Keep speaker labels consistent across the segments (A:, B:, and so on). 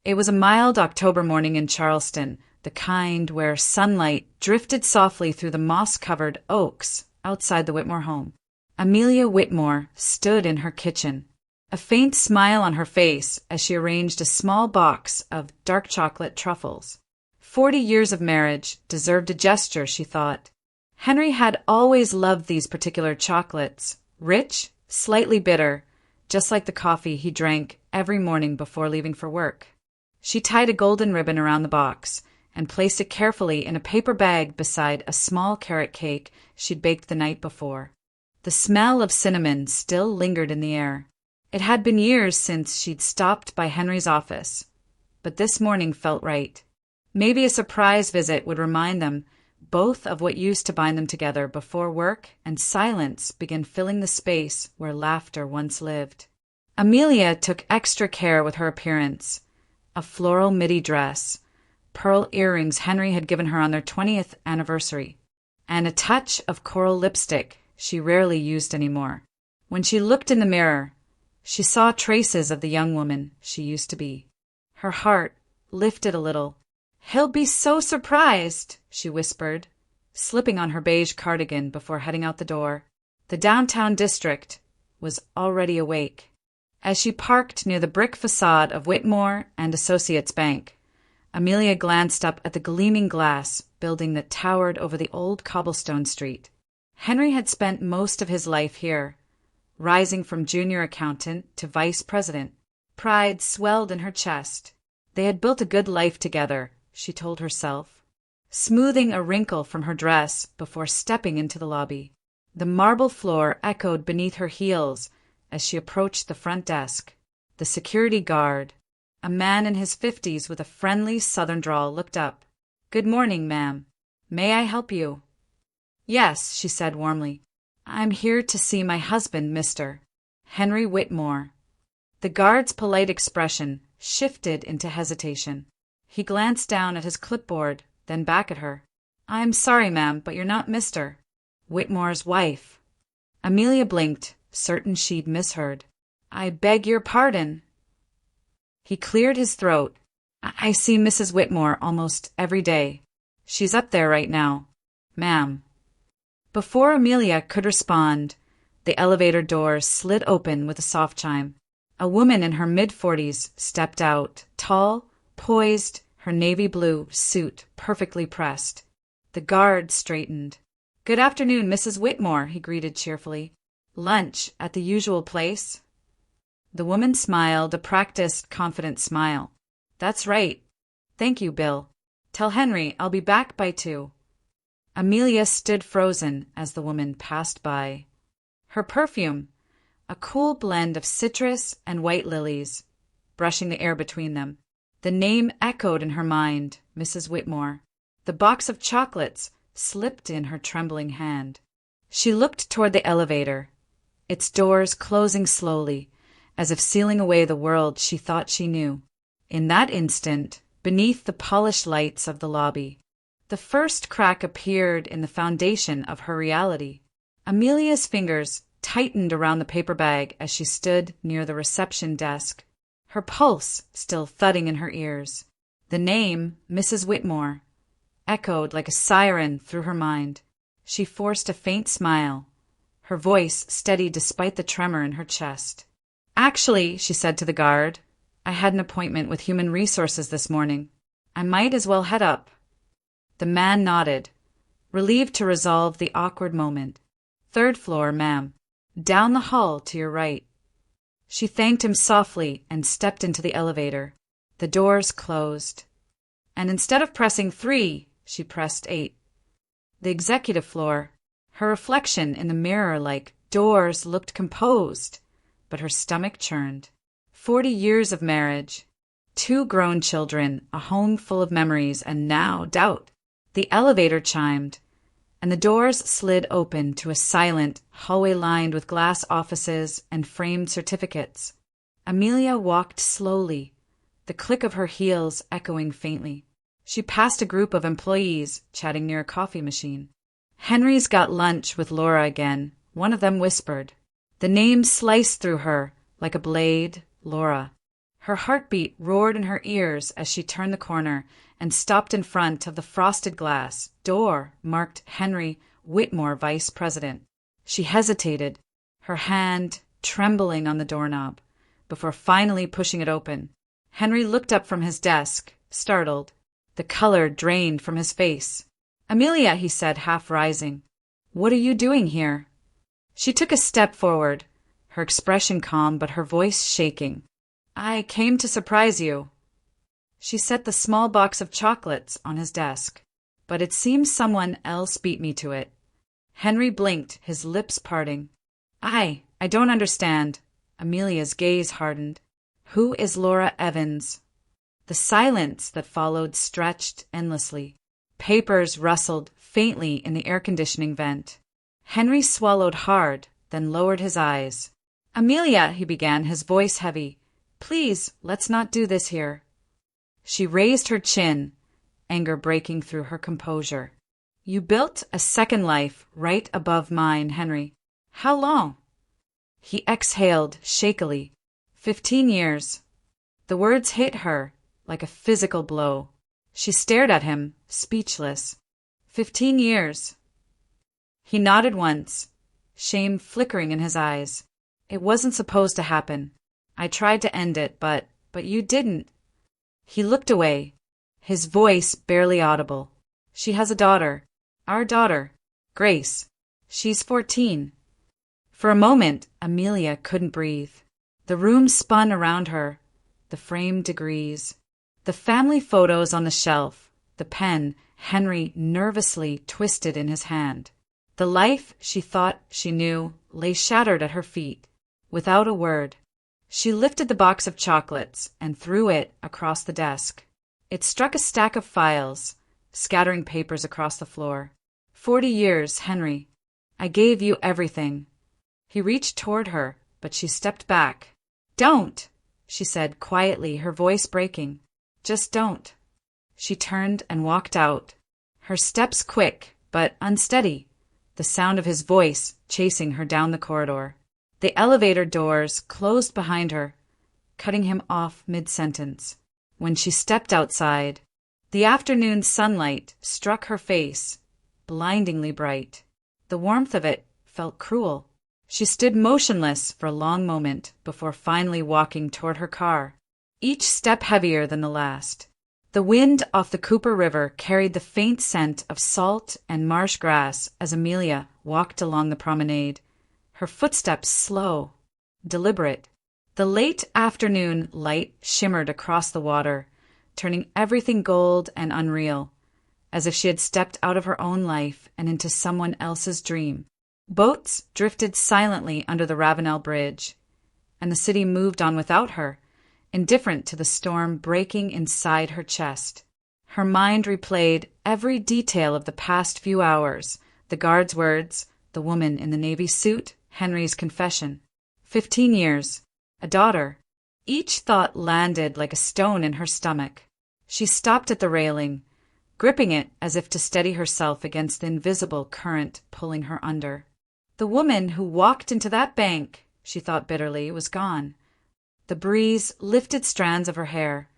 A: It was a mild October morning in Charleston, the kind where sunlight drifted softly through the moss-covered oaks outside the Whitmore home. Amelia Whitmore stood in her kitchen, a faint smile on her face as she arranged a small box of dark chocolate truffles. 40 years of marriage deserved a gesture, she thought. Henry had always loved these particular chocolates, rich, slightly bitter, just like the coffee he drank every morning before leaving for work. She tied a golden ribbon around the box and placed it carefully in a paper bag beside a small carrot cake she'd baked the night before. The smell of cinnamon still lingered in the air. It had been years since she'd stopped by Henry's office, but this morning felt right. Maybe a surprise visit would remind them both of what used to bind them together before work and silence began filling the space where laughter once lived. Amelia took extra care with her appearance. A floral midi dress, pearl earrings Henry had given her on their 20th anniversary, and a touch of coral lipstick she rarely used anymore. When she looked in the mirror, she saw traces of the young woman she used to be. Her heart lifted a little. "He'll be so surprised," she whispered, slipping on her beige cardigan before heading out the door. The downtown district was already awake. As she parked near the brick facade of Whitmore and Associates Bank, Amelia glanced up at the gleaming glass building that towered over the old cobblestone street. Henry had spent most of his life here, rising from junior accountant to vice president. Pride swelled in her chest. They had built a good life together, she told herself, smoothing a wrinkle from her dress before stepping into the lobby. The marble floor echoed beneath her heels as she approached the front desk. The security guard, a man in his 50s with a friendly southern drawl, looked up. "Good morning, ma'am. May I help you?" "Yes," she said warmly. "I'm here to see my husband, Mr. Henry Whitmore." The guard's polite expression shifted into hesitation. He glanced down at his clipboard, then back at her. "I'm sorry, ma'am, but you're not Mr. Whitmore's wife." Amelia blinked, certain she'd misheard. "I beg your pardon." He cleared his throat. "I see Mrs. Whitmore almost every day. She's up there right now, ma'am." Before Amelia could respond, the elevator doors slid open with a soft chime. A woman in her mid-40s stepped out, tall, poised, her navy blue suit perfectly pressed. The guard straightened. "Good afternoon, Mrs. Whitmore," he greeted cheerfully. "Lunch at the usual place?" The woman smiled, a practiced, confident smile. "That's right. Thank you, Bill. Tell Henry I'll be back by 2. Amelia stood frozen as the woman passed by. Her perfume, a cool blend of citrus and white lilies, brushing the air between them. The name echoed in her mind, Mrs. Whitmore. The box of chocolates slipped in her trembling hand. She looked toward the elevator, its doors closing slowly, as if sealing away the world she thought she knew. In that instant, beneath the polished lights of the lobby, the first crack appeared in the foundation of her reality. Amelia's fingers tightened around the paper bag as she stood near the reception desk, her pulse still thudding in her ears. The name, Mrs. Whitmore, echoed like a siren through her mind. She forced a faint smile, her voice steady despite the tremor in her chest. "Actually," she said to the guard, "I had an appointment with Human Resources this morning. I might as well head up." The man nodded, relieved to resolve the awkward moment. "3rd floor, ma'am. Down the hall to your right." She thanked him softly and stepped into the elevator. The doors closed. And instead of pressing 3, she pressed 8. The executive floor, her reflection in the mirror-like doors, looked composed, but her stomach churned. 40 years of marriage, 2 grown children, a home full of memories, and now doubt. The elevator chimed, and the doors slid open to a silent hallway lined with glass offices and framed certificates. Amelia walked slowly, the click of her heels echoing faintly. She passed a group of employees chatting near a coffee machine. "Henry's got lunch with Laura again," one of them whispered. The name sliced through her like a blade, Laura. Her heartbeat roared in her ears as she turned the corner and stopped in front of the frosted glass door marked Henry Whitmore, Vice President. She hesitated, her hand trembling on the doorknob, before finally pushing it open. Henry looked up from his desk, startled. The color drained from his face. "Amelia," he said, half rising. "What are you doing here?" She took a step forward, her expression calm but her voice shaking. "I came to surprise you." She set the small box of chocolates on his desk. "But it seems someone else beat me to it." Henry blinked, his lips parting. I don't understand." Amelia's gaze hardened. "Who is Laura Evans?" The silence that followed stretched endlessly. Papers rustled faintly in the air conditioning vent. Henry swallowed hard, then lowered his eyes. "Amelia," he began, his voice heavy. "Please, let's not do this here." She raised her chin, anger breaking through her composure. "You built a second life right above mine, Henry. How long?" He exhaled shakily. 15 years. The words hit her like a physical blow. She stared at him, speechless. 15 years. He nodded once, shame flickering in his eyes. "It wasn't supposed to happen. I tried to end it, but you didn't." He looked away, his voice barely audible. "She has a daughter. Our daughter. Grace. She's 14. For a moment, Amelia couldn't breathe. The room spun around her, the framed degrees, the family photos on the shelf, the pen Henry nervously twisted in his hand. The life she thought she knew lay shattered at her feet. Without a word, she lifted the box of chocolates and threw it across the desk. It struck a stack of files, scattering papers across the floor. 40 years, Henry. I gave you everything." He reached toward her, but she stepped back. "Don't," she said quietly, her voice breaking. "Just don't." She turned and walked out, her steps quick but unsteady, the sound of his voice chasing her down the corridor. The elevator doors closed behind her, cutting him off mid-sentence. When she stepped outside, the afternoon sunlight struck her face, blindingly bright. The warmth of it felt cruel. She stood motionless for a long moment before finally walking toward her car, each step heavier than the last. The wind off the Cooper River carried the faint scent of salt and marsh grass as Amelia walked along the promenade, her footsteps slow, deliberate. The late afternoon light shimmered across the water, turning everything gold and unreal, as if she had stepped out of her own life and into someone else's dream. Boats drifted silently under the Ravenel Bridge, and the city moved on without her, indifferent to the storm breaking inside her chest. Her mind replayed every detail of the past few hours, the guard's words, the woman in the navy suit, Henry's confession. 15 years. A daughter. Each thought landed like a stone in her stomach. She stopped at the railing, gripping it as if to steady herself against the invisible current pulling her under. The woman who walked into that bank, she thought bitterly, was gone. The breeze lifted strands of her hair,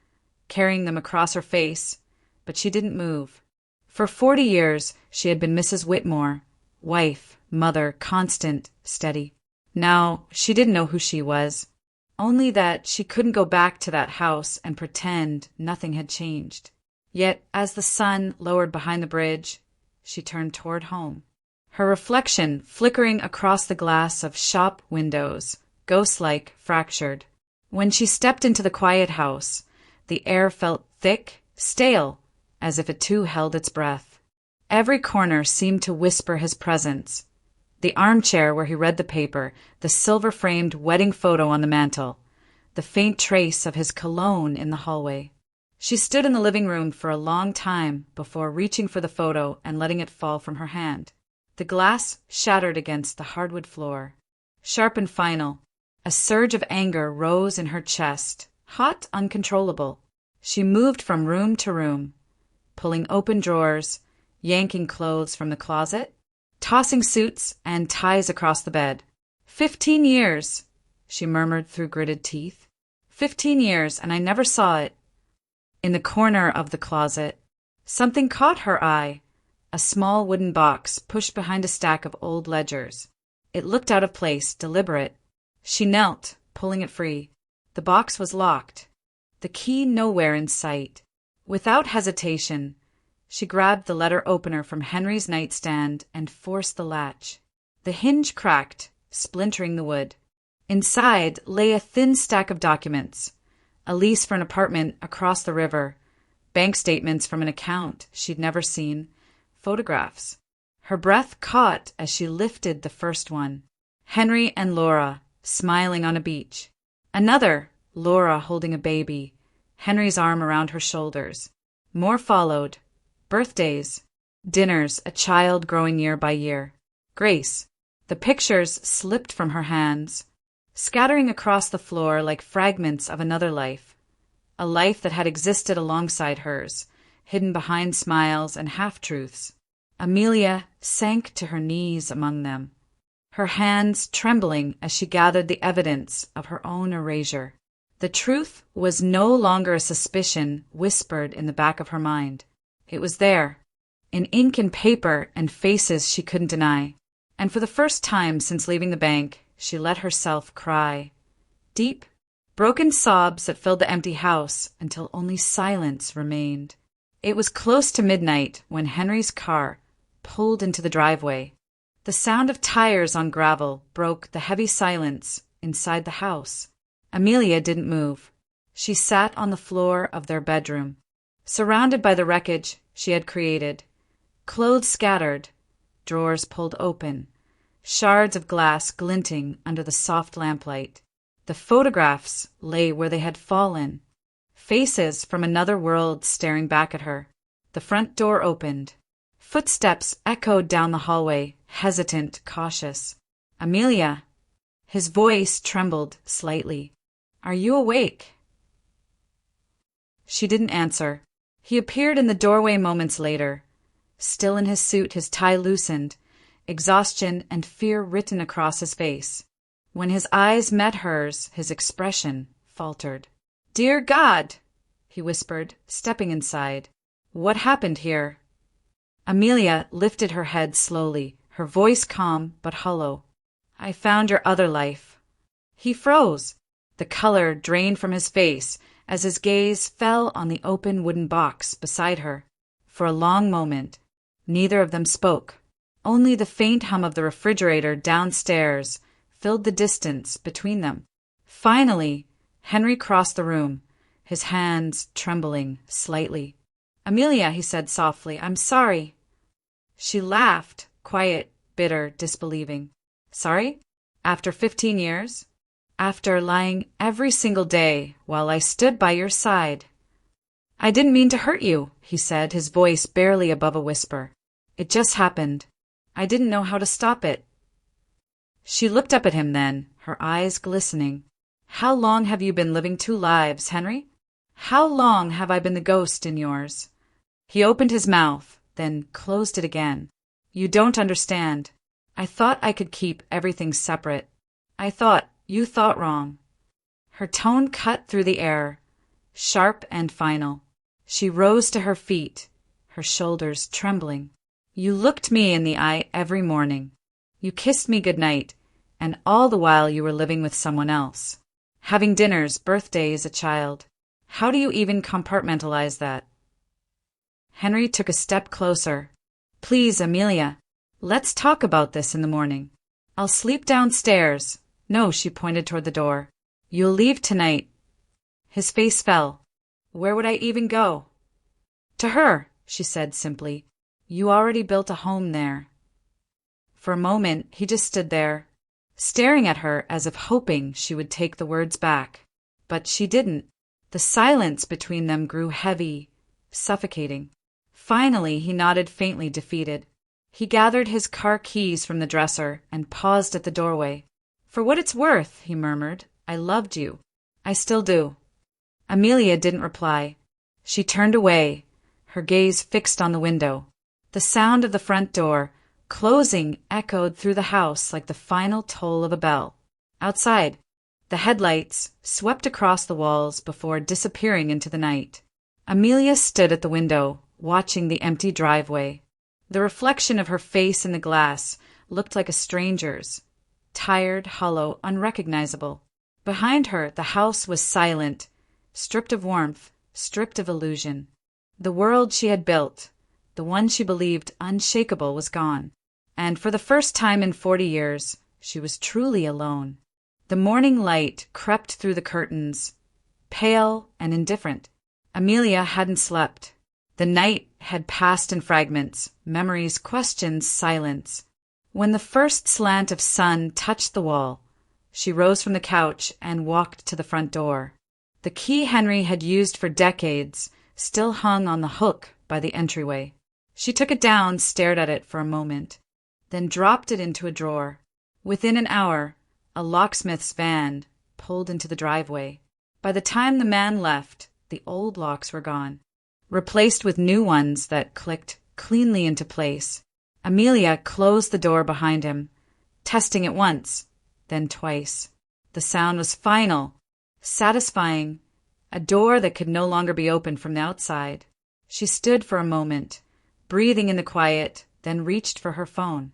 A: carrying them across her face, but she didn't move. For 40 years she had been Mrs. Whitmore, wife, mother, constant, steady. Now she didn't know who she was, only that she couldn't go back to that house and pretend nothing had changed. Yet as the sun lowered behind the bridge, she turned toward home, her reflection flickering across the glass of shop windows, ghost-like, fractured. When she stepped into the quiet house, the air felt thick, stale, as if it too held its breath. Every corner seemed to whisper his presence. The armchair where he read the paper, the silver-framed wedding photo on the mantel, the faint trace of his cologne in the hallway. She stood in the living room for a long time before reaching for the photo and letting it fall from her hand. The glass shattered against the hardwood floor. Sharp and final, a surge of anger rose in her chest, hot, uncontrollable. She moved from room to room, pulling open drawers, yanking clothes from the closet, tossing suits and ties across the bed. 15 years, she murmured through gritted teeth. 15 years, and I never saw it. In the corner of the closet, something caught her eye. A small wooden box pushed behind a stack of old ledgers. It looked out of place, deliberate. She knelt, pulling it free. The box was locked. The key nowhere in sight. Without hesitation, she grabbed the letter opener from Henry's nightstand and forced the latch. The hinge cracked, splintering the wood. Inside lay a thin stack of documents. A lease for an apartment across the river. Bank statements from an account she'd never seen. Photographs. Her breath caught as she lifted the first one. Henry and Laura, smiling on a beach. Another, Laura holding a baby, Henry's arm around her shoulders. More followed. Birthdays. Dinners, a child growing year by year. Grace. The pictures slipped from her hands, scattering across the floor like fragments of another life. A life that had existed alongside hers, hidden behind smiles and half-truths. Amelia sank to her knees among them, her hands trembling as she gathered the evidence of her own erasure. The truth was no longer a suspicion whispered in the back of her mind. It was there, in ink and paper and faces she couldn't deny. And for the first time since leaving the bank, she let herself cry. Deep, broken sobs that filled the empty house until only silence remained. It was close to midnight when Henry's car pulled into the driveway. The sound of tires on gravel broke the heavy silence inside the house. Amelia didn't move. She sat on the floor of their bedroom, surrounded by the wreckage she had created. Clothes scattered, drawers pulled open, shards of glass glinting under the soft lamplight. The photographs lay where they had fallen, faces from another world staring back at her. The front door opened. Footsteps echoed down the hallway, hesitant, cautious. Amelia. His voice trembled slightly. Are you awake? She didn't answer. He appeared in the doorway moments later. Still in his suit, his tie loosened, exhaustion and fear written across his face. When his eyes met hers, his expression faltered. Dear God, he whispered, stepping inside. What happened here? Amelia lifted her head slowly, her voice calm but hollow. I found your other life. He froze. The color drained from his face as his gaze fell on the open wooden box beside her. For a long moment, neither of them spoke. Only the faint hum of the refrigerator downstairs filled the distance between them. Finally, Henry crossed the room, his hands trembling slightly. Amelia, he said softly, I'm sorry. She laughed, quiet, bitter, disbelieving. Sorry? After 15 years? After lying every single day while I stood by your side. I didn't mean to hurt you, he said, his voice barely above a whisper. It just happened. I didn't know how to stop it. She looked up at him then, her eyes glistening. How long have you been living two lives, Henry? How long have I been the ghost in yours? He opened his mouth, then closed it again. You don't understand. I thought I could keep everything separate. I thought you thought wrong. Her tone cut through the air, sharp and final. She rose to her feet, her shoulders trembling. You looked me in the eye every morning. You kissed me goodnight, and all the while you were living with someone else. Having dinners, birthdays, a child. How do you even compartmentalize that? Henry took a step closer. Please, Amelia, let's talk about this in the morning. I'll sleep downstairs. No, she pointed toward the door. You'll leave tonight. His face fell. Where would I even go? To her, she said simply. You already built a home there. For a moment, he just stood there, staring at her as if hoping she would take the words back. But she didn't. The silence between them grew heavy, suffocating. Finally, he nodded faintly, defeated. He gathered his car keys from the dresser and paused at the doorway. For what it's worth, he murmured, I loved you. I still do. Amelia didn't reply. She turned away, her gaze fixed on the window. The sound of the front door, closing, echoed through the house like the final toll of a bell. Outside, The headlights swept across the walls before disappearing into the night. Amelia stood at the window, watching the empty driveway. The reflection of her face in the glass looked like a stranger's, tired, hollow, unrecognizable. Behind her, the house was silent, stripped of warmth, stripped of illusion. The world she had built, the one she believed unshakable, was gone. And for the first time in 40 years, she was truly alone. The morning light crept through the curtains, pale and indifferent. Amelia hadn't slept. The night had passed in fragments, memories, questions, silence. When the first slant of sun touched the wall, she rose from the couch and walked to the front door. The key Henry had used for decades still hung on the hook by the entryway. She took it down, stared at it for a moment, then dropped it into a drawer. Within an hour, a locksmith's van pulled into the driveway. By the time the man left, the old locks were gone, replaced with new ones that clicked cleanly into place. Amelia closed the door behind him, testing it once, then twice. The sound was final, satisfying, a door that could no longer be opened from the outside. She stood for a moment, breathing in the quiet, then reached for her phone.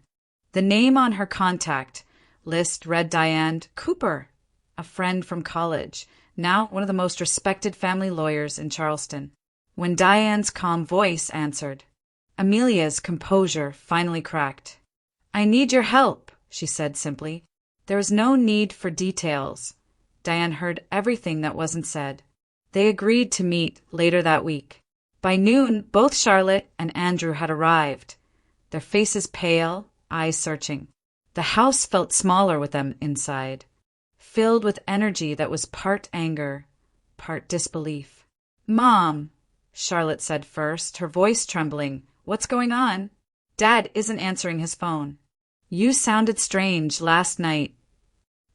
A: The name on her contact list read Diane Cooper, a friend from college, now one of the most respected family lawyers in Charleston. When Diane's calm voice answered, Amelia's composure finally cracked. "I need your help," she said simply. There was no need for details. Diane heard everything that wasn't said. They agreed to meet later that week. By noon, both Charlotte and Andrew had arrived, their faces pale, eyes searching. The house felt smaller with them inside, filled with energy that was part anger, part disbelief. "Mom," Charlotte said first, her voice trembling. "What's going on?" "Dad isn't answering his phone. You sounded strange last night."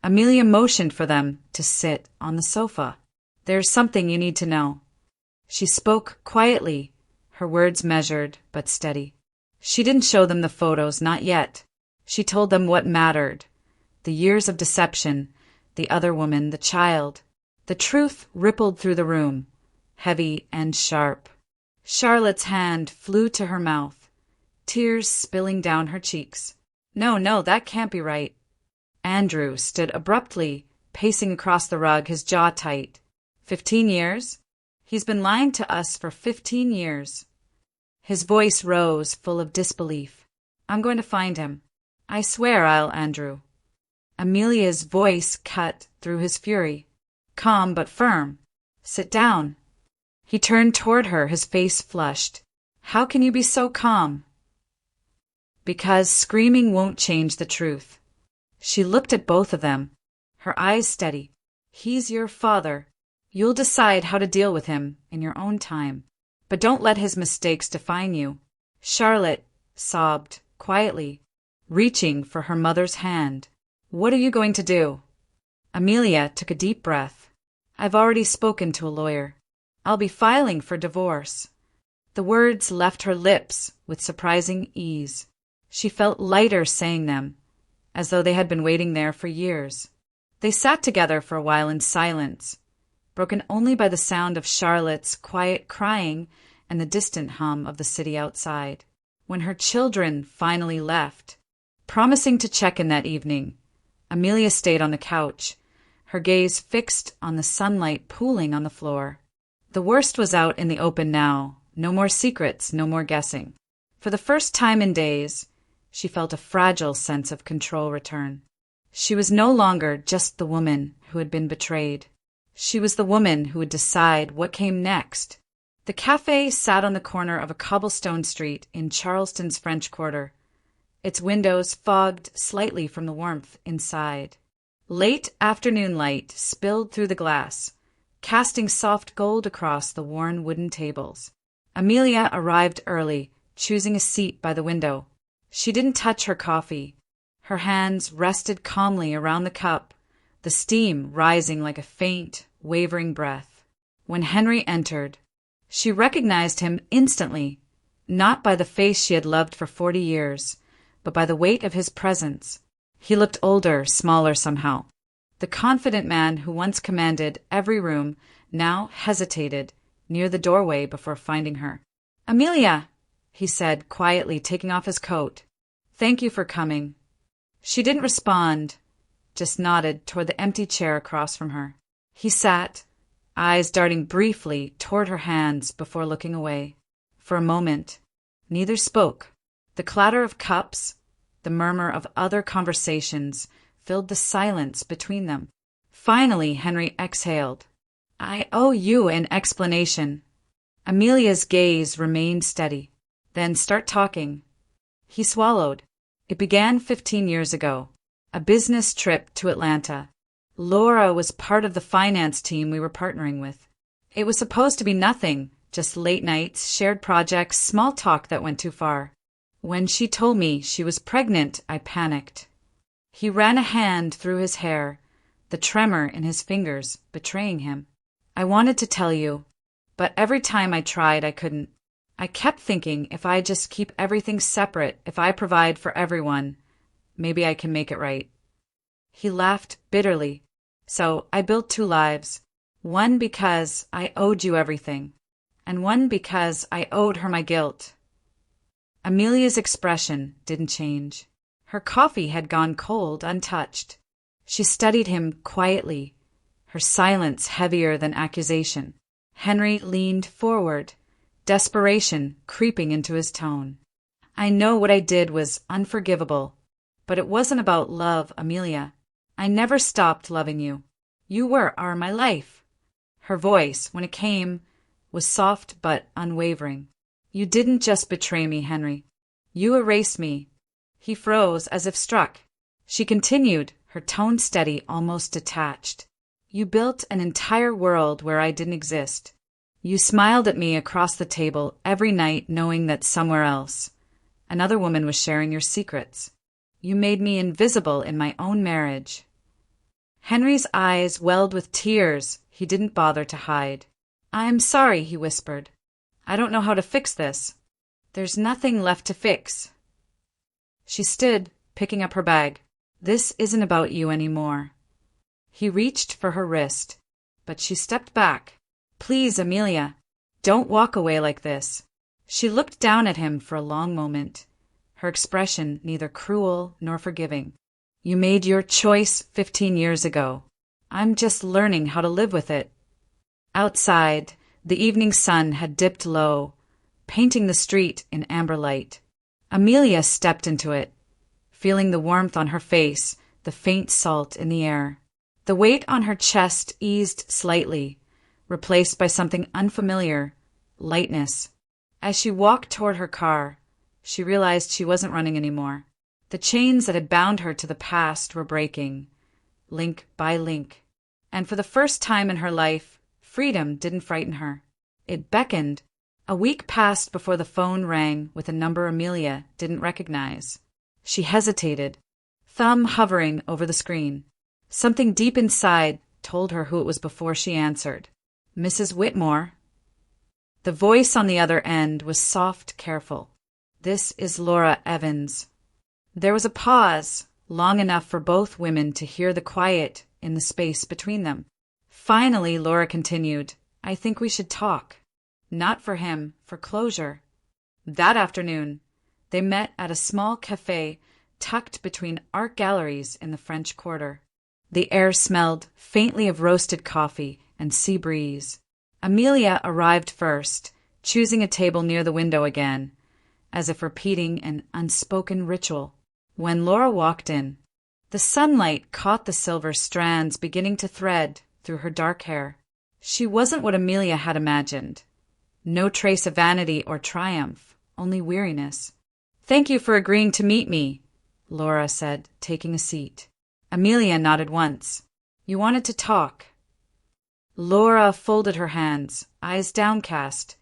A: Amelia motioned for them to sit on the sofa. "There's something you need to know." She spoke quietly, her words measured but steady. She didn't show them the photos, not yet. She told them what mattered. The years of deception, the other woman, the child. The truth rippled through the room, heavy and sharp. Charlotte's hand flew to her mouth, tears spilling down her cheeks. No, that can't be right." Andrew stood abruptly, pacing across the rug, his jaw tight. 15 years? He's been lying to us for 15 years. His voice rose, full of disbelief. "I'm going to find him. I swear I'll, Andrew." Amelia's voice cut through his fury, calm but firm. "Sit down." He turned toward her, his face flushed. "How can you be so calm?" "Because screaming won't change the truth." She looked at both of them, her eyes steady. "He's your father. You'll decide how to deal with him in your own time. But don't let his mistakes define you." Charlotte sobbed quietly, reaching for her mother's hand. "What are you going to do?" Amelia took a deep breath. "I've already spoken to a lawyer. I'll be filing for divorce." The words left her lips with surprising ease. She felt lighter saying them, as though they had been waiting there for years. They sat together for a while in silence, broken only by the sound of Charlotte's quiet crying and the distant hum of the city outside. When her children finally left, promising to check in that evening, Amelia stayed on the couch, her gaze fixed on the sunlight pooling on the floor. The worst was out in the open now. No more secrets, no more guessing. For the first time in days, she felt a fragile sense of control return. She was no longer just the woman who had been betrayed. She was the woman who would decide what came next. The cafe sat on the corner of a cobblestone street in Charleston's French Quarter, its windows fogged slightly from the warmth inside. Late afternoon light spilled through the glass, casting soft gold across the worn wooden tables. Amelia arrived early, choosing a seat by the window. She didn't touch her coffee. Her hands rested calmly around the cup, the steam rising like a faint, wavering breath. When Henry entered, she recognized him instantly, not by the face she had loved for 40 years, but by the weight of his presence. He looked older, smaller somehow. The confident man who once commanded every room now hesitated near the doorway before finding her. "Amelia," he said, quietly taking off his coat. "Thank you for coming." She didn't respond, just nodded toward the empty chair across from her. He sat, eyes darting briefly toward her hands before looking away. For a moment, neither spoke. The clatter of cups, the murmur of other conversations filled the silence between them. Finally, Henry exhaled. "I owe you an explanation." Amelia's gaze remained steady. "Then start talking." He swallowed. "It began 15 years ago. A business trip to Atlanta. Laura was part of the finance team we were partnering with. It was supposed to be nothing, just late nights, shared projects, small talk that went too far. When she told me she was pregnant, I panicked." He ran a hand through his hair, the tremor in his fingers betraying him. "I wanted to tell you, but every time I tried, I couldn't. I kept thinking if I just keep everything separate, if I provide for everyone, maybe I can make it right." He laughed bitterly. "So I built 2 lives, one because I owed you everything, and one because I owed her my guilt." Amelia's expression didn't change. Her coffee had gone cold, untouched. She studied him quietly, her silence heavier than accusation. Henry leaned forward, desperation creeping into his tone. "I know what I did was unforgivable, but it wasn't about love, Amelia. I never stopped loving you. You are my life." Her voice, when it came, was soft but unwavering. "You didn't just betray me, Henry. You erased me." He froze as if struck. She continued, her tone steady, almost detached. "You built an entire world where I didn't exist. You smiled at me across the table every night knowing that somewhere else another woman was sharing your secrets. You made me invisible in my own marriage." Henry's eyes welled with tears he didn't bother to hide. "I'm sorry," he whispered. "I don't know how to fix this. There's nothing left to fix." She stood, picking up her bag. "This isn't about you anymore." He reached for her wrist, but she stepped back. "Please, Amelia, don't walk away like this." She looked down at him for a long moment, her expression neither cruel nor forgiving. "You made your choice 15 years ago. I'm just learning how to live with it." Outside, the evening sun had dipped low, painting the street in amber light. Amelia stepped into it, feeling the warmth on her face, the faint salt in the air. The weight on her chest eased slightly, replaced by something unfamiliar, lightness. As she walked toward her car, she realized she wasn't running anymore. The chains that had bound her to the past were breaking, link by link. And for the first time in her life, freedom didn't frighten her. It beckoned. A week passed before the phone rang with a number Amelia didn't recognize. She hesitated, thumb hovering over the screen. Something deep inside told her who it was before she answered. "Mrs. Whitmore." The voice on the other end was soft, careful. "This is Laura Evans." There was a pause, long enough for both women to hear the quiet in the space between them. Finally, Laura continued, "I think we should talk." Not for him, for closure. That afternoon, they met at a small cafe tucked between art galleries in the French Quarter. The air smelled faintly of roasted coffee and sea breeze. Amelia arrived first, choosing a table near the window again, as if repeating an unspoken ritual. When Laura walked in, the sunlight caught the silver strands beginning to thread through her dark hair. She wasn't what Amelia had imagined. No trace of vanity or triumph, only weariness. "Thank you for agreeing to meet me," Laura said, taking a seat. Amelia nodded once. "You wanted to talk." Laura folded her hands, eyes downcast.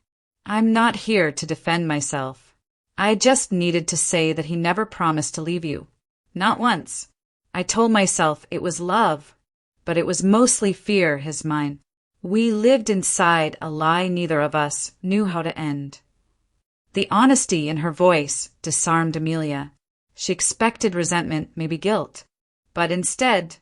A: "I'm not here to defend myself. I just needed to say that he never promised to leave you. Not once. I told myself it was love, but it was mostly fear, his mine. We lived inside a lie neither of us knew how to end." The honesty in her voice disarmed Amelia. She expected resentment, maybe guilt, but instead,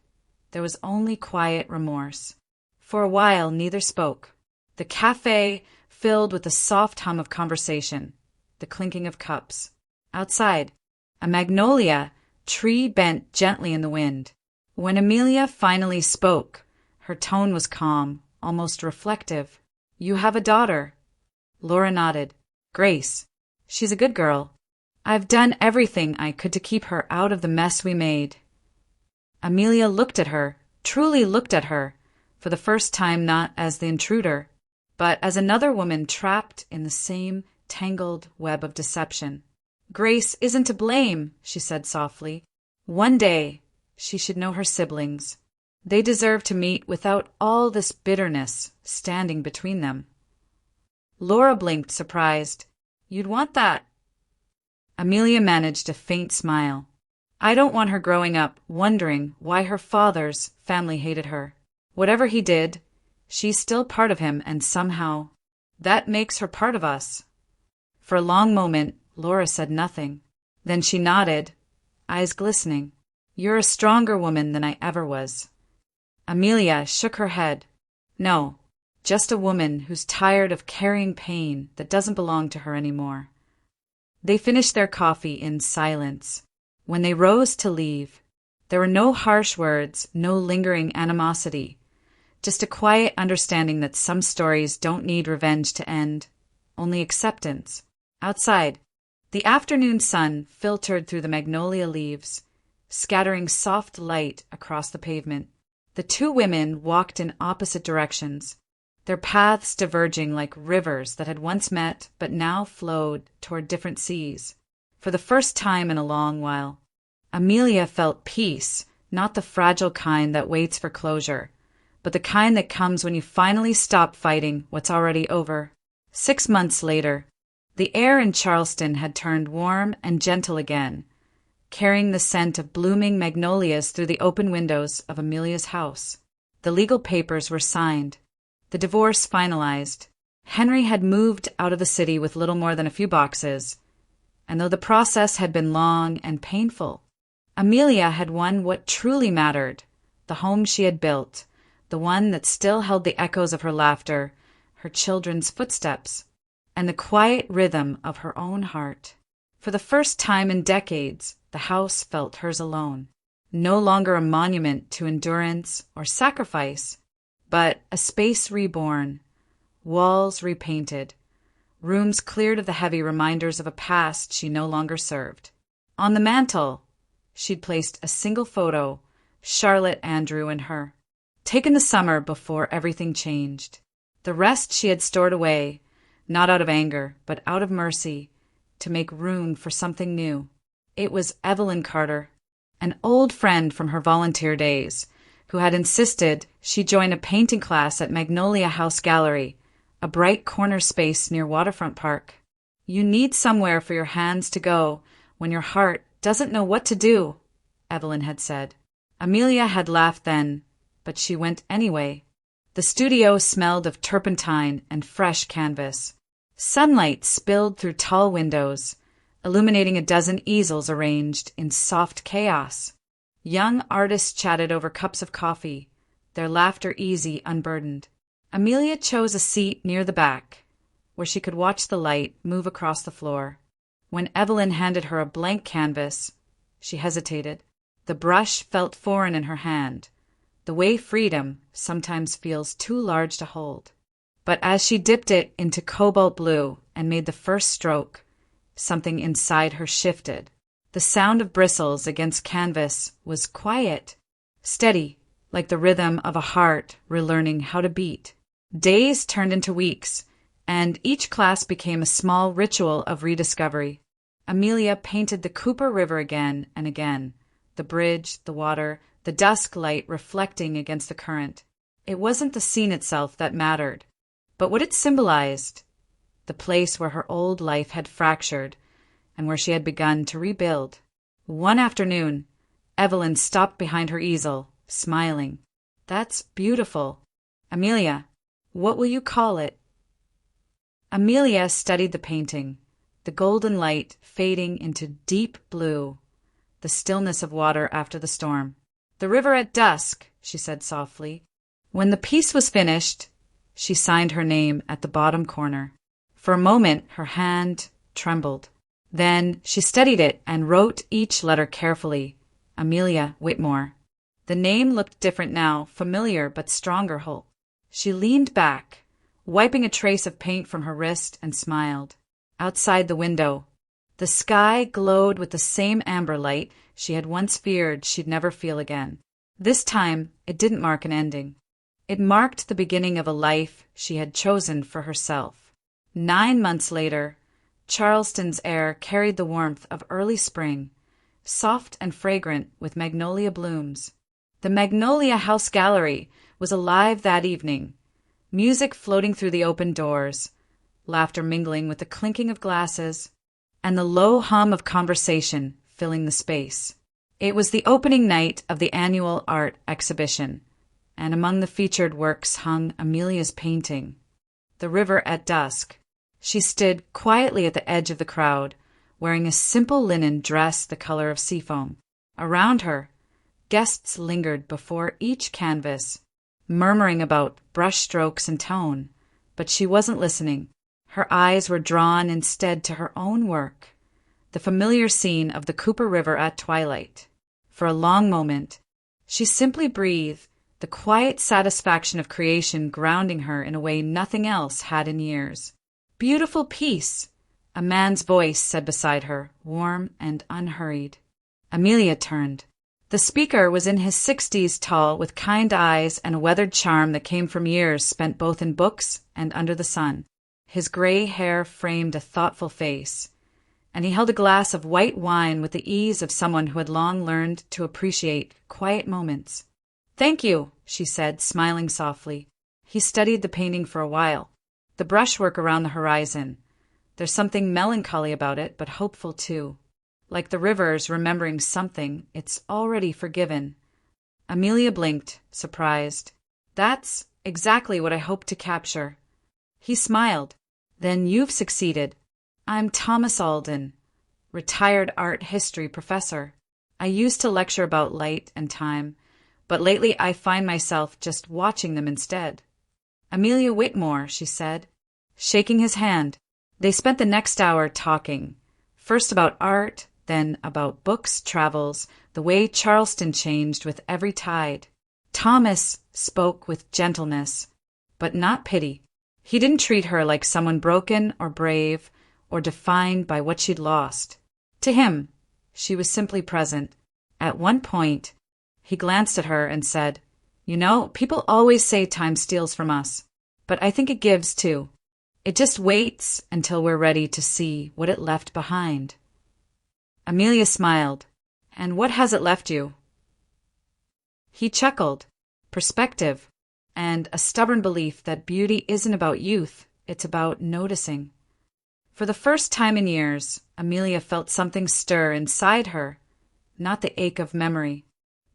A: There was only quiet remorse. For a while, neither spoke. The cafe filled with the soft hum of conversation, the clinking of cups. Outside, a magnolia tree bent gently in the wind. When Amelia finally spoke, her tone was calm, almost reflective. "You have a daughter." Laura nodded. "Grace. She's a good girl. I've done everything I could to keep her out of the mess we made." Amelia looked at her, truly looked at her, for the first time not as the intruder, but as another woman trapped in the same tangled web of deception. "Grace isn't to blame," she said softly. "One day she should know her siblings. They deserve to meet without all this bitterness standing between them." Laura blinked, surprised. "You'd want that?" Amelia managed a faint smile. "I don't want her growing up wondering why her father's family hated her. Whatever he did, she's still part of him, and somehow that makes her part of us." For a long moment, Laura said nothing. Then she nodded, eyes glistening. "You're a stronger woman than I ever was." Amelia shook her head. "No, just a woman who's tired of carrying pain that doesn't belong to her anymore." They finished their coffee in silence. When they rose to leave, there were no harsh words, no lingering animosity, just a quiet understanding that some stories don't need revenge to end, only acceptance. Outside, the afternoon sun filtered through the magnolia leaves, scattering soft light across the pavement. The two women walked in opposite directions, their paths diverging like rivers that had once met but now flowed toward different seas. For the first time in a long while, Amelia felt peace, not the fragile kind that waits for closure, but the kind that comes when you finally stop fighting what's already over. 6 months later, the air in Charleston had turned warm and gentle again, carrying the scent of blooming magnolias through the open windows of Amelia's house. The legal papers were signed, the divorce finalized. Henry had moved out of the city with little more than a few boxes, and though the process had been long and painful, Amelia had won what truly mattered, the home she had built, the one that still held the echoes of her laughter, her children's footsteps, and the quiet rhythm of her own heart. For the first time in decades, the house felt hers alone, no longer a monument to endurance or sacrifice, but a space reborn, walls repainted, rooms cleared of the heavy reminders of a past she no longer served. On the mantel, she'd placed a single photo, Charlotte, Andrew, and her, taken the summer before everything changed. The rest she had stored away, not out of anger, but out of mercy, to make room for something new. It was Evelyn Carter, an old friend from her volunteer days, who had insisted she join a painting class at Magnolia House Gallery, a bright corner space near Waterfront Park. "You need somewhere for your hands to go when your heart doesn't know what to do," Evelyn had said. Amelia had laughed then, but she went anyway. The studio smelled of turpentine and fresh canvas. Sunlight spilled through tall windows, illuminating a dozen easels arranged in soft chaos. Young artists chatted over cups of coffee, their laughter easy, unburdened. Amelia chose a seat near the back, where she could watch the light move across the floor. When Evelyn handed her a blank canvas, she hesitated. The brush felt foreign in her hand, the way freedom sometimes feels too large to hold. But as she dipped it into cobalt blue and made the first stroke, something inside her shifted. The sound of bristles against canvas was quiet, steady, like the rhythm of a heart relearning how to beat. Days turned into weeks, and each class became a small ritual of rediscovery. Amelia painted the Cooper River again and again, the bridge, the water, the dusk light reflecting against the current. It wasn't the scene itself that mattered, but what it symbolized, the place where her old life had fractured and where she had begun to rebuild. One afternoon, Evelyn stopped behind her easel, smiling. "That's beautiful. Amelia, what will you call it?" Amelia studied the painting, the golden light fading into deep blue, the stillness of water after the storm. "The river at dusk," she said softly. When the piece was finished, she signed her name at the bottom corner. For a moment, her hand trembled. Then she steadied it and wrote each letter carefully. Amelia Whitmore. The name looked different now, familiar but stronger whole. She leaned back, wiping a trace of paint from her wrist, and smiled. Outside the window, the sky glowed with the same amber light she had once feared she'd never feel again. This time, it didn't mark an ending. It marked the beginning of a life she had chosen for herself. 9 months later, Charleston's air carried the warmth of early spring, soft and fragrant with magnolia blooms. The Magnolia House Gallery was alive that evening, music floating through the open doors, laughter mingling with the clinking of glasses, and the low hum of conversation filling the space. It was the opening night of the annual art exhibition, and among the featured works hung Amelia's painting, The River at Dusk. She stood quietly at the edge of the crowd, wearing a simple linen dress the color of seafoam. Around her, guests lingered before each canvas, murmuring about brush strokes and tone, but she wasn't listening. Her eyes were drawn instead to her own work, the familiar scene of the Cooper River at twilight. For a long moment, she simply breathed, the quiet satisfaction of creation grounding her in a way nothing else had in years. "Beautiful piece," a man's voice said beside her, warm and unhurried. Amelia turned. The speaker was in his 60s, tall, with kind eyes and a weathered charm that came from years spent both in books and under the sun. His gray hair framed a thoughtful face, and he held a glass of white wine with the ease of someone who had long learned to appreciate quiet moments. "Thank you," she said, smiling softly. He studied the painting for a while, the brushwork around the horizon. There's something melancholy about it, but hopeful too. Like the river's remembering something it's already forgiven. Amelia blinked, surprised. "That's exactly what I hoped to capture." He smiled. "Then you've succeeded. I'm Thomas Alden, retired art history professor. I used to lecture about light and time, but lately I find myself just watching them instead." "Amelia Whitmore," she said, shaking his hand. They spent the next hour talking, first about art, then about books, travels, the way Charleston changed with every tide. Thomas spoke with gentleness, but not pity. He didn't treat her like someone broken or brave or defined by what she'd lost. To him, she was simply present. At one point, he glanced at her and said, "You know, people always say time steals from us, but I think it gives too. It just waits until we're ready to see what it left behind." Amelia smiled. "And what has it left you?" He chuckled. "Perspective, and a stubborn belief that beauty isn't about youth, it's about noticing." For the first time in years, Amelia felt something stir inside her, not the ache of memory,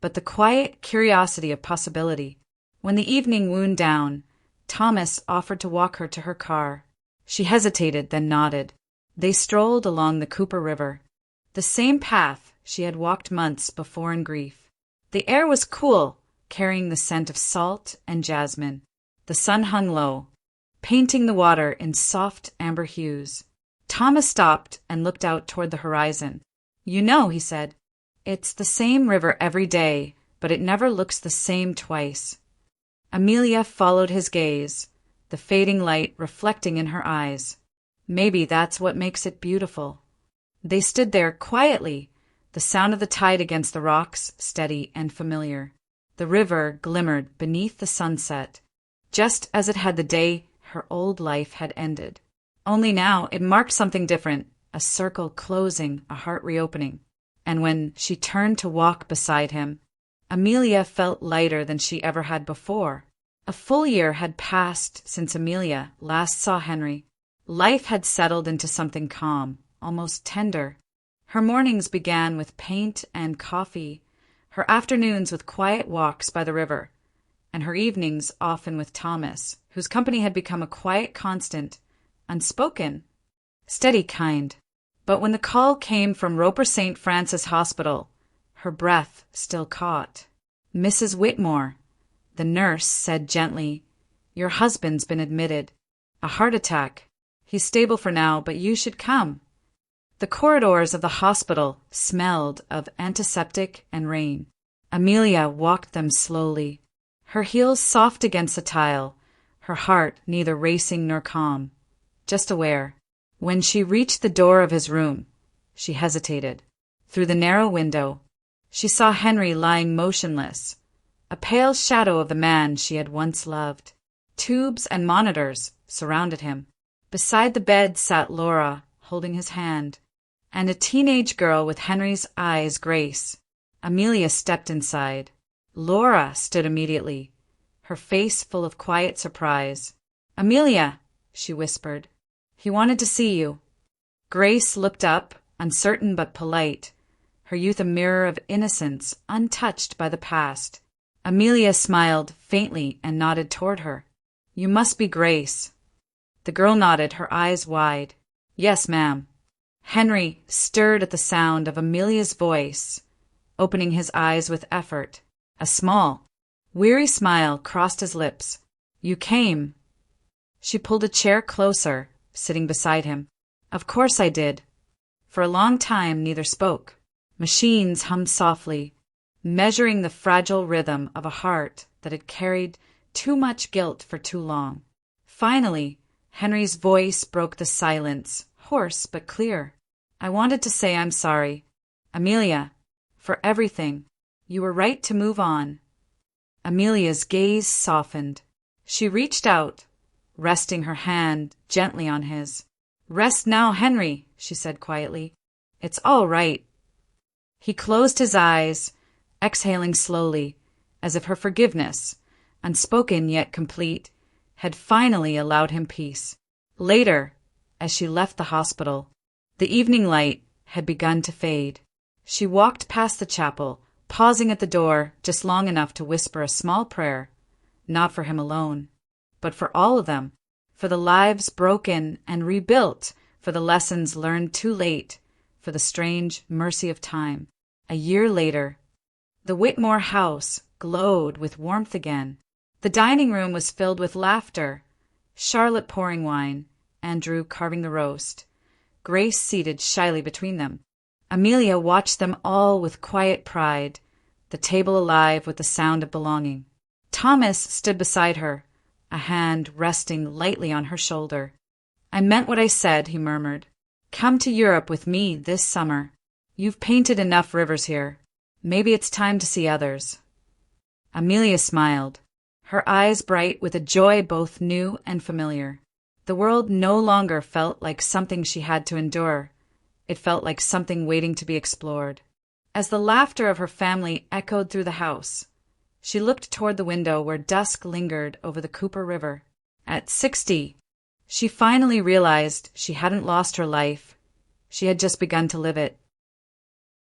A: but the quiet curiosity of possibility. When the evening wound down, Thomas offered to walk her to her car. She hesitated, then nodded. They strolled along the Cooper River, the same path she had walked months before in grief. The air was cool, carrying the scent of salt and jasmine. The sun hung low, painting the water in soft amber hues. Thomas stopped and looked out toward the horizon. "You know," he said, "it's the same river every day, but it never looks the same twice." Amelia followed his gaze, the fading light reflecting in her eyes. Maybe that's what makes it beautiful. They stood there quietly, the sound of the tide against the rocks steady and familiar. The river glimmered beneath the sunset, just as it had the day her old life had ended. Only now it marked something different, a circle closing, a heart reopening. And when she turned to walk beside him, Amelia felt lighter than she ever had before. A full year had passed since Amelia last saw Henry. Life had settled into something calm, almost tender. Her mornings began with paint and coffee, her afternoons with quiet walks by the river, and her evenings often with Thomas, whose company had become a quiet constant, unspoken, steady kind. But when the call came from Roper St. Francis Hospital, her breath still caught. "Mrs. Whitmore," the nurse said gently, "your husband's been admitted. A heart attack. He's stable for now, but you should come." The corridors of the hospital smelled of antiseptic and rain. Amelia walked them slowly, her heels soft against the tile, her heart neither racing nor calm, just aware. When she reached the door of his room, she hesitated. Through the narrow window, she saw Henry lying motionless, a pale shadow of the man she had once loved. Tubes and monitors surrounded him. Beside the bed sat Laura, holding his hand, and a teenage girl with Henry's eyes, Grace. Amelia stepped inside. Laura stood immediately, her face full of quiet surprise. "Amelia," she whispered, "he wanted to see you." Grace looked up, uncertain but polite, her youth a mirror of innocence, untouched by the past. Amelia smiled faintly and nodded toward her. "You must be Grace." The girl nodded, her eyes wide. "Yes, ma'am." Henry stirred at the sound of Amelia's voice, opening his eyes with effort. A small, weary smile crossed his lips. "You came." She pulled a chair closer, sitting beside him. "Of course I did." For a long time neither spoke. Machines hummed softly, measuring the fragile rhythm of a heart that had carried too much guilt for too long. Finally, Henry's voice broke the silence, hoarse but clear. "I wanted to say I'm sorry, Amelia, for everything. You were right to move on." Amelia's gaze softened. She reached out, resting her hand gently on his. "Rest now, Henry," she said quietly. "It's all right." He closed his eyes, exhaling slowly, as if her forgiveness, unspoken yet complete, had finally allowed him peace. Later, as she left the hospital, the evening light had begun to fade. She walked past the chapel, pausing at the door just long enough to whisper a small prayer, not for him alone, but for all of them, for the lives broken and rebuilt, for the lessons learned too late, for the strange mercy of time. A year later, the Whitmore house glowed with warmth again. The dining room was filled with laughter, Charlotte pouring wine, Andrew carving the roast, Grace seated shyly between them. Amelia watched them all with quiet pride, the table alive with the sound of belonging. Thomas stood beside her, a hand resting lightly on her shoulder. "I meant what I said," he murmured. "Come to Europe with me this summer. You've painted enough rivers here. Maybe it's time to see others." Amelia smiled, her eyes bright with a joy both new and familiar. The world no longer felt like something she had to endure. It felt like something waiting to be explored. As the laughter of her family echoed through the house, she looked toward the window where dusk lingered over the Cooper River. At 60, she finally realized she hadn't lost her life. She had just begun to live it.